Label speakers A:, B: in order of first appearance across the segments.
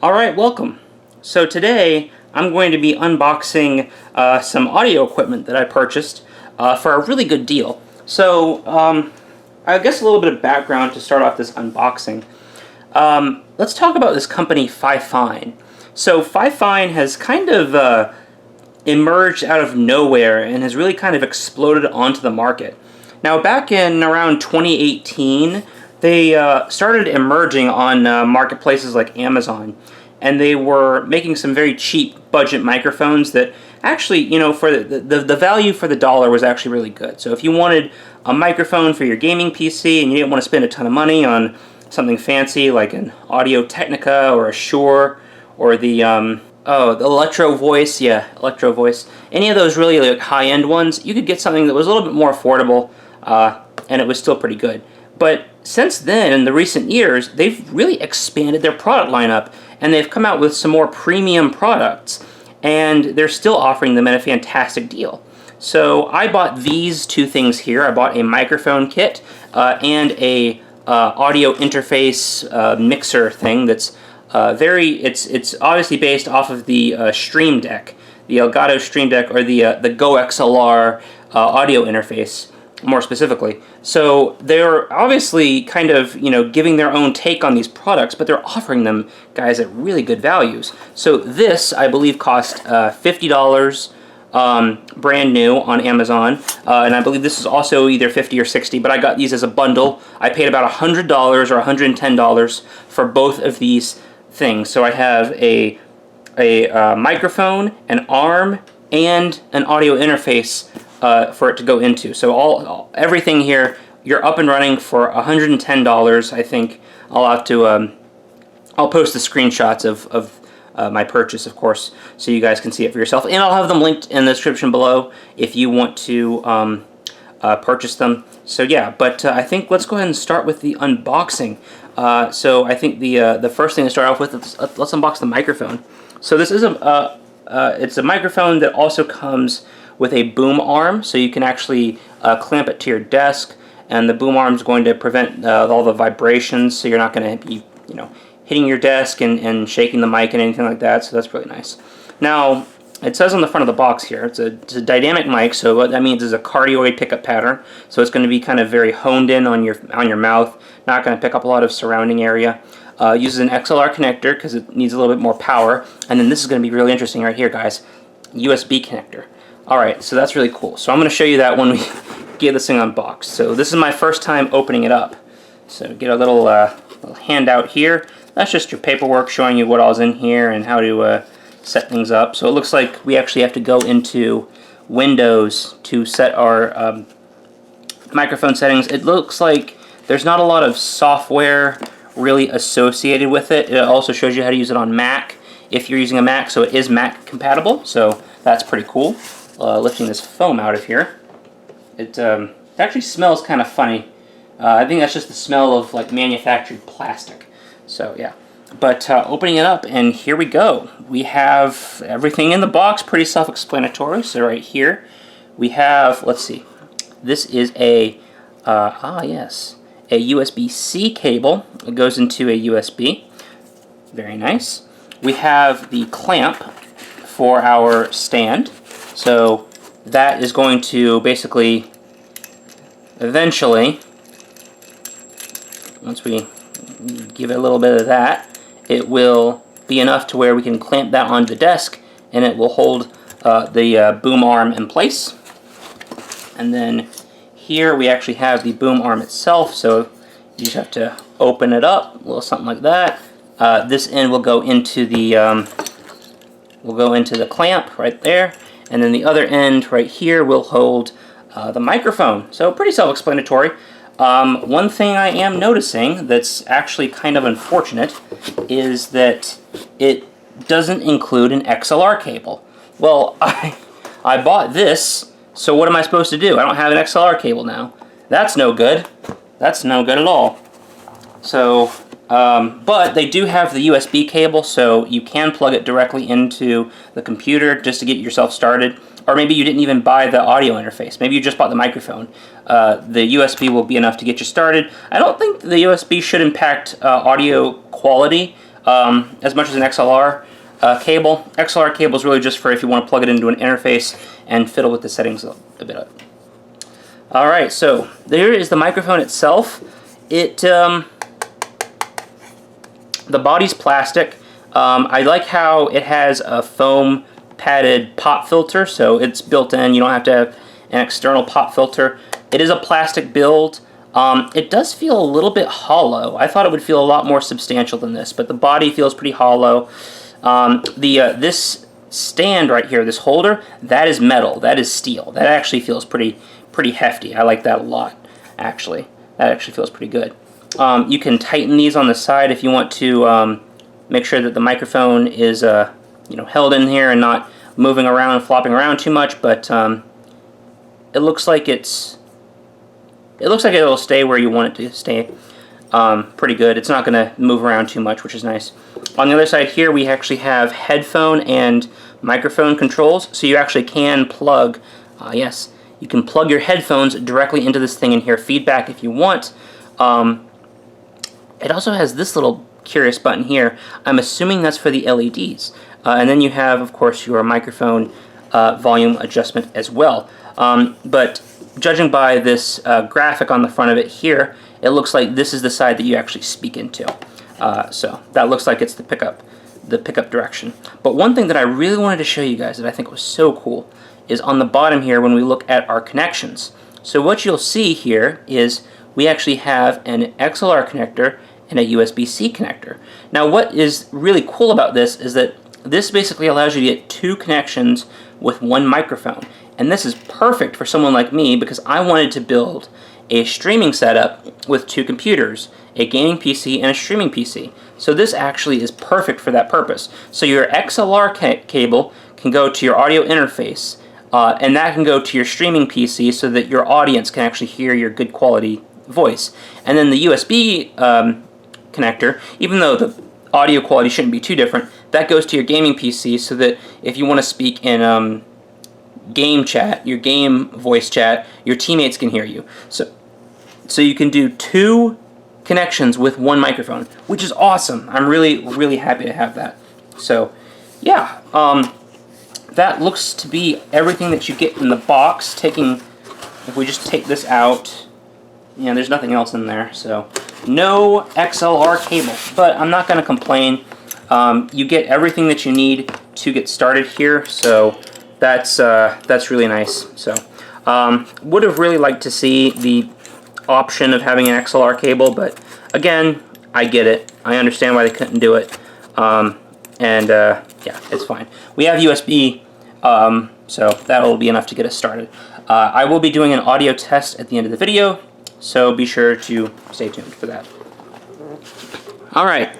A: Alright, welcome. So today I'm going to be unboxing some audio equipment that I purchased for a really good deal. So I guess a little bit of background to start off this unboxing. Let's talk about this company FiFine. So FiFine has kind of emerged out of nowhere and has really kind of exploded onto the market. Now back in around 2018, they started emerging on marketplaces like Amazon, and they were making some very cheap budget microphones that actually, you know, for the value for the dollar was actually really good. So if you wanted a microphone for your gaming PC and you didn't want to spend a ton of money on something fancy like an Audio Technica or a Shure or the Electro Voice, Electro Voice, any of those really like high-end ones, you could get something that was a little bit more affordable, and it was still pretty good. But since then, in the recent years, they've really expanded their product lineup, and they've come out with some more premium products, and they're still offering them at a fantastic deal. So I bought these two things here. I bought a microphone kit and a audio interface mixer thing that's it's obviously based off of the Stream Deck, the Elgato Stream Deck, or the Go XLR audio interface, more specifically. So they're obviously kind of, you know, giving their own take on these products, but they're offering them, guys, at really good values. So this, I believe, cost $50 brand new on Amazon, and I believe this is also either $50 or $60, but I got these as a bundle. I paid about $100 or $110 for both of these things. So I have a microphone, an arm, and an audio interface for it to go into. So everything here, you're up and running for $110. I think I'll have to I'll post the screenshots of my purchase, of course, so you guys can see it for yourself, and I'll have them linked in the description below if you want to purchase them. So yeah, but I think let's go ahead and start with the unboxing. So I think the first thing to start off with is let's unbox the microphone. So this is it's a microphone that also comes with a boom arm, so you can actually clamp it to your desk, and the boom arm is going to prevent all the vibrations, so you're not going to be, you know, hitting your desk and shaking the mic and anything like that. So that's really nice. Now it says on the front of the box here, it's a dynamic mic, so what that means is a cardioid pickup pattern. So it's going to be kind of very honed in on your mouth, not going to pick up a lot of surrounding area. Uses an XLR connector because it needs a little bit more power, and then this is going to be really interesting right here, guys. USB connector. Alright, so that's really cool. So I'm going to show you that when we get this thing unboxed. So this is my first time opening it up. So get a little handout here. That's just your paperwork showing you what all's in here and how to set things up. So it looks like we actually have to go into Windows to set our microphone settings. It looks like there's not a lot of software really associated with it. It also shows you how to use it on Mac if you're using a Mac, so it is Mac compatible, so that's pretty cool. Lifting this foam out of here. It actually smells kind of funny. I think that's just the smell of like manufactured plastic. So yeah, but opening it up, and here we go. We have everything in the box, pretty self-explanatory. So right here we have, let's see, this is a yes, a USB-C cable. It goes into a USB. Very nice. We have the clamp for our stand. So that is going to basically, eventually, once we give it a little bit of that, it will be enough to where we can clamp that onto the desk, and it will hold the boom arm in place. And then here we actually have the boom arm itself, so you just have to open it up, a little something like that. This end will go into the clamp right there, and then the other end right here will hold the microphone. So pretty self-explanatory. One thing I am noticing that's actually kind of unfortunate is that it doesn't include an XLR cable. Well, I bought this, so what am I supposed to do? I don't have an XLR cable now. That's no good. That's no good at all. So, but they do have the USB cable, so you can plug it directly into the computer just to get yourself started. Or maybe you didn't even buy the audio interface. Maybe you just bought the microphone. The USB will be enough to get you started. I don't think the USB should impact audio quality. as much as an XLR cable. XLR cable is really just for if you want to plug it into an interface and fiddle with the settings a bit up. Alright, so there is the microphone itself. The body's plastic. I like how it has a foam padded pop filter, so it's built in. You don't have to have an external pop filter. It is a plastic build. It does feel a little bit hollow. I thought it would feel a lot more substantial than this, but the body feels pretty hollow. This stand right here, this holder, that is metal. That is steel. That actually feels pretty hefty. I like that a lot, actually. That actually feels pretty good. You can tighten these on the side if you want to make sure that the microphone is held in here and not moving around and flopping around too much, but it looks like it'll stay where you want it to stay. Pretty good. It's not going to move around too much, which is nice. On the other side here, we actually have headphone and microphone controls, so you actually can plug, yes, you can plug your headphones directly into this thing and hear feedback if you want. It also has this little curious button here. I'm assuming that's for the LEDs. And then you have, of course, your microphone volume adjustment as well. But judging by this graphic on the front of it here, it looks like this is the side that you actually speak into. So that looks like it's the pickup direction. But one thing that I really wanted to show you guys that I think was so cool is on the bottom here when we look at our connections. So what you'll see here is we actually have an XLR connector and a USB-C connector. Now what is really cool about this is that this basically allows you to get two connections with one microphone. And this is perfect for someone like me because I wanted to build a streaming setup with two computers, a gaming PC and a streaming PC. So this actually is perfect for that purpose. So your XLR cable can go to your audio interface, and that can go to your streaming PC so that your audience can actually hear your good quality voice. And then the USB connector, even though the audio quality shouldn't be too different, that goes to your gaming PC so that if you want to speak in game chat, your game voice chat, your teammates can hear you. So you can do two connections with one microphone, which is awesome. I'm really happy to have that. So yeah, that looks to be everything that you get in the box. If we just take this out, there's nothing else in there, so no XLR cable, but I'm not going to complain. You get everything that you need to get started here, so that's really nice. So would have really liked to see the option of having an XLR cable, but again, I get it. I understand why they couldn't do it, yeah, it's fine. We have USB, so that'll be enough to get us started. I will be doing an audio test at the end of the video, so be sure to stay tuned for that. Alright,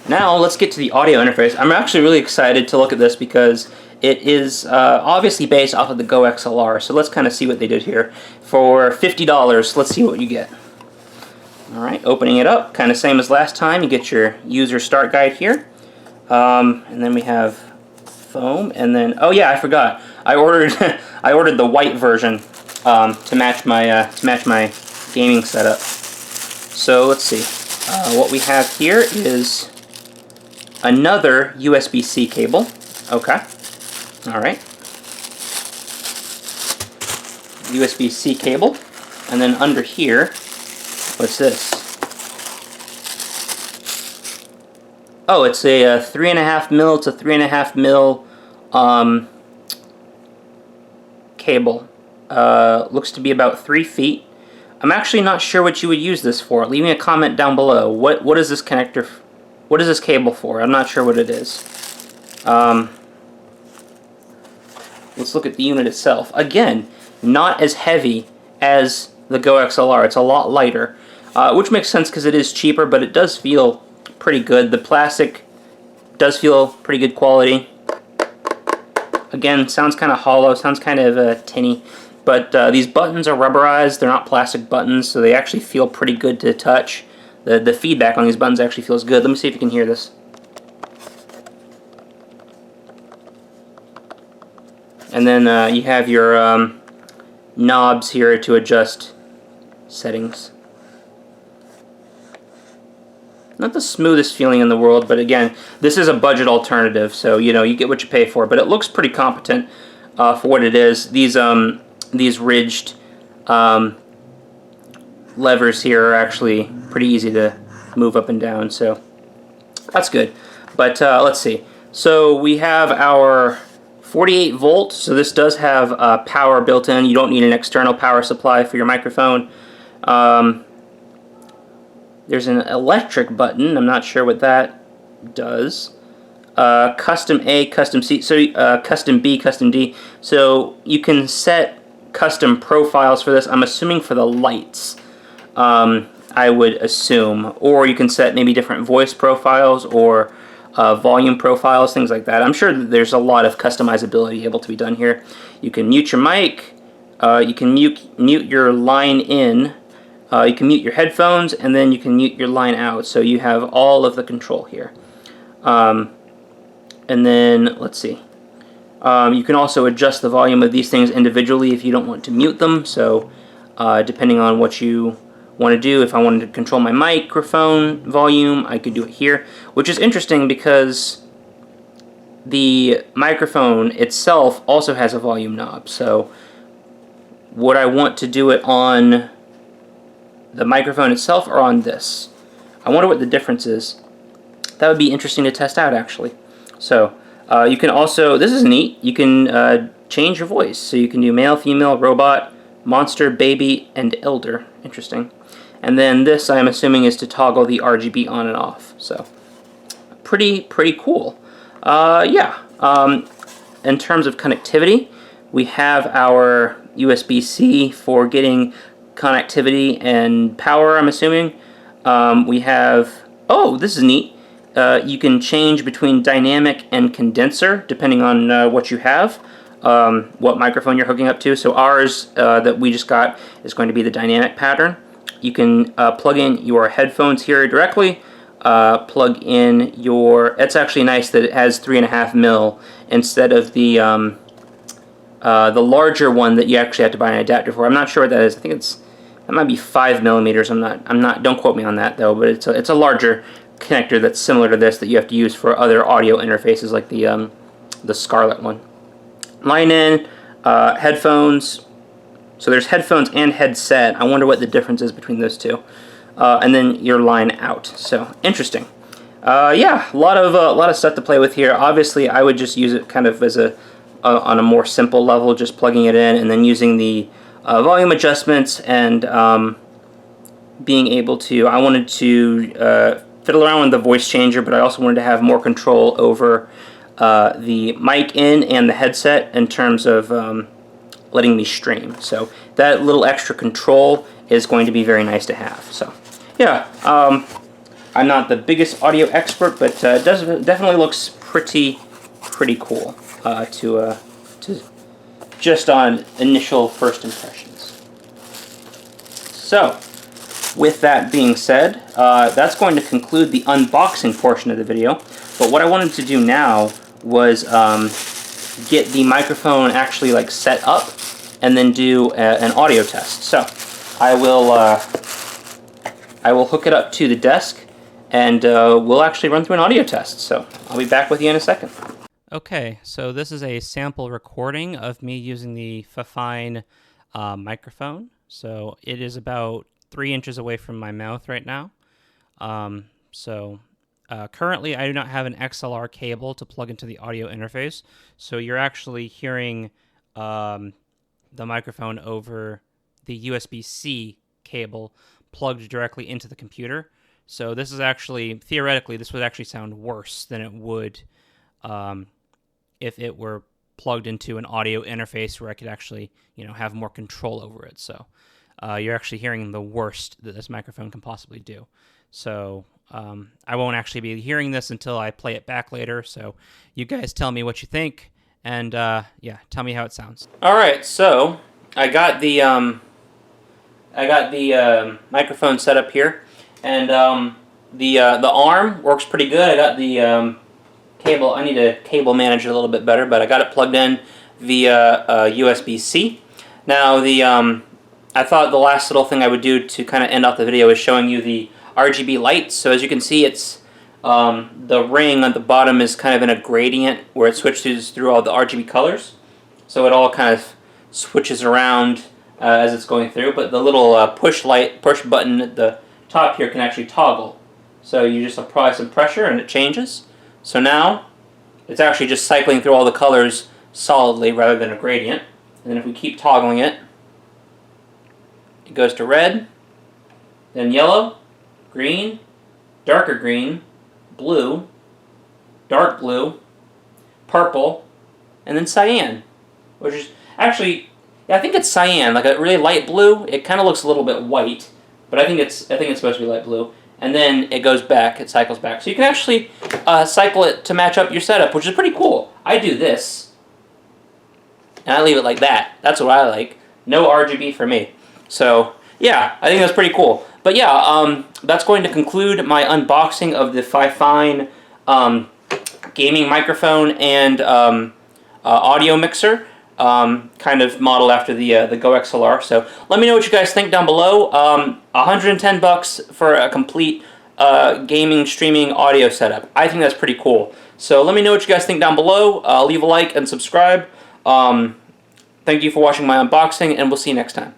A: now let's get to the audio interface. I'm actually really excited to look at this because it is obviously based off of the Go XLR, so let's kind of see what they did here. For $50, let's see what you get. Alright, opening it up, kind of same as last time, you get your user start guide here. And then we have foam, and then, oh yeah, I forgot. I ordered I ordered the white version to match my gaming setup. So let's see. What we have here is another USB-C cable. Okay. All right. USB-C cable, and then under here, what's this? Oh, it's a 3.5 mil to 3.5 mil cable. Looks to be about 3 feet. I'm actually not sure what you would use this for. Leave me a comment down below. What is this connector? What is this cable for? I'm not sure what it is. Let's look at the unit itself. Again, not as heavy as the Go XLR. It's a lot lighter, which makes sense because it is cheaper, but it does feel pretty good. The plastic does feel pretty good quality. Again, sounds kind of hollow, sounds kind of tinny, but these buttons are rubberized. They're not plastic buttons, so they actually feel pretty good to touch. The feedback on these buttons actually feels good. Let me see if you can hear this. And then you have your knobs here to adjust settings. not the smoothest feeling in the world, but again, this is a budget alternative, so you know, you get what you pay for. But it looks pretty competent for what it is. These ridged levers here are actually pretty easy to move up and down, so that's good. But let's see. So we have our 48 volt, so this does have power built in. You don't need an external power supply for your microphone. There's an electric button. I'm not sure what that does. Custom A, custom C, so custom B, custom D. So you can set custom profiles for this. I'm assuming for the lights, I would assume. Or you can set maybe different voice profiles or volume profiles, things like that. I'm sure that there's a lot of customizability able to be done here. You can mute your mic. You can mute your line in. You can mute your headphones, and then you can mute your line out. So you have all of the control here. And then, let's see. You can also adjust the volume of these things individually if you don't want to mute them. So depending on what you want to do, if I wanted to control my microphone volume, I could do it here. Which is interesting because the microphone itself also has a volume knob. So would I want to do it on the microphone itself or on this? I wonder what the difference is. That would be interesting to test out, actually. So you can also, this is neat, you can change your voice. So you can do male, female, robot, monster, baby, and elder. Interesting. And then this, I'm assuming, is to toggle the RGB on and off. So pretty cool. Yeah. In terms of connectivity, we have our USB-C for getting connectivity and power, I'm assuming. We have, oh, this is neat. You can change between dynamic and condenser depending on what you have, what microphone you're hooking up to. So ours that we just got is going to be the dynamic pattern. You can plug in your headphones here directly. Plug in your, it's actually nice that it has 3.5 mil instead of the larger one that you actually have to buy an adapter for. I'm not sure what that is. I think it might be 5 millimeters. I'm not. Don't quote me on that though. But it's a larger connector that's similar to this that you have to use for other audio interfaces like the Scarlett one. Line in, headphones. So there's headphones and headset. I wonder what the difference is between those two. And then your line out. So interesting. Yeah, a lot of stuff to play with here. Obviously, I would just use it kind of as on a more simple level, just plugging it in and then using the volume adjustments and being able to. I wanted to fiddle around with the voice changer, but I also wanted to have more control over the mic in and the headset in terms of letting me stream. So that little extra control is going to be very nice to have. So yeah, I'm not the biggest audio expert, but it definitely looks pretty cool to just on initial first impressions. So with that being said, that's going to conclude the unboxing portion of the video. But what I wanted to do now was get the microphone actually like set up and then do an audio test. So I will hook it up to the desk and we'll actually run through an audio test. So I'll be back with you in a second. Okay, so this is a sample recording of me using the FiFine microphone. So it is about 3 inches away from my mouth right now. Currently I do not have an XLR cable to plug into the audio interface, so you're actually hearing the microphone over the USB-C cable plugged directly into the computer. So this is actually, theoretically, this would actually sound worse than it would if it were plugged into an audio interface where I could actually, have more control over it. So you're actually hearing the worst that this microphone can possibly do. So I won't actually be hearing this until I play it back later. So you guys tell me what you think, and yeah, tell me how it sounds. All right, so I got the microphone set up here, and the arm works pretty good. I got the cable. I need to cable manage it a little bit better, but I got it plugged in via USB-C. Now I thought the last little thing I would do to kind of end off the video is showing you the RGB lights. So as you can see, it's the ring on the bottom is kind of in a gradient where it switches through all the RGB colors. So it all kind of switches around as it's going through. But the little push button at the top here can actually toggle. So you just apply some pressure and it changes. So now it's actually just cycling through all the colors solidly rather than a gradient. And then if we keep toggling it, it goes to red, then yellow, green, darker green, blue, dark blue, purple, and then cyan, which is actually, I think it's cyan, like a really light blue. It kind of looks a little bit white, but I think it's supposed to be light blue. And then it goes back, it cycles back. So you can actually cycle it to match up your setup, which is pretty cool. I do this, and I leave it like that. That's what I like. No RGB for me. So yeah, I think that's pretty cool. But yeah, that's going to conclude my unboxing of the FiFine gaming microphone and audio mixer, kind of modeled after the Go XLR. So let me know what you guys think down below. $110 for a complete gaming streaming audio setup. I think that's pretty cool. So let me know what you guys think down below. Leave a like and subscribe. Thank you for watching my unboxing, and we'll see you next time.